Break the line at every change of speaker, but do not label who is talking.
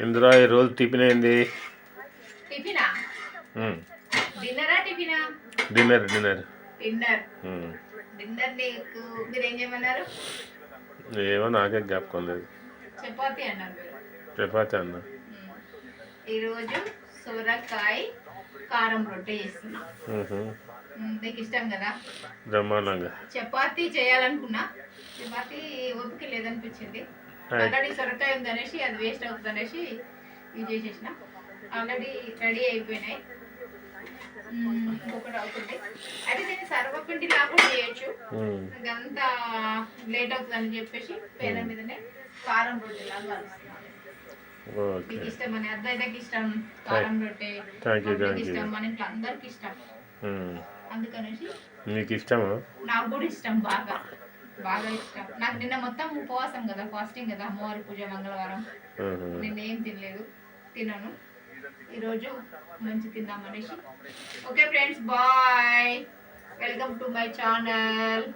ఇందులో ఈ రోజు టిఫిన్ ఏంది?
టిఫినా? డిన్నరా టిఫినా?
డిన్నర్ డిన్నర్
డిన్నర్ డిన్నర్ నీకు మీరేం చేయమన్నారు?
ఏమో నాకే జ్ఞాపకం లేదు.
చపాతి అన్నారు మీరు.
చపాతి అన్న.
ఈరోజు సొరకాయ కారం రొట్టె చేస్తున్నా. నీకు ఇష్టం కదా?
బ్రహ్మాండంగా.
చపాతి చేయాలనుకున్నా, చపాతి ఓపిక లేదనిపించింది. ఆల్రెడీ సొరకాయ ఉందనేసి అది వేస్ట్ అవుతుంది అనేసి ఇది చేసేసిన. ఆల్రెడీ రెడీ అయిపోయినాయి, ఇంకొకటి అవుతుంది. అయితే దీన్ని సర్వపిండి లాగా చేయొచ్చు, అంతా లేట్ అవుతుందని చెప్పేసి పేద మీదనే కారం రొట్టె లాగా కలుస్తున్నాను. మీకు ఇష్టం అని అద్దైతే ఇష్టం కారం రొట్టె, ఇష్టం మన ఇంట్లో అందరికి ఇష్టం, అందుకనేసి.
మీకు ఇష్టమా?
నాకు కూడా ఇష్టం, బాగా బాగా ఇష్టం. నాకు నిన్న మొత్తం ఉపవాసం కదా, ఫాస్టింగ్ కదా, అమ్మవారి పూజ మంగళవారం. నిన్న ఏం తినలేదు, తినను. ఈరోజు మంచి తిందామనేసి. Okay friends, bye, welcome to my channel.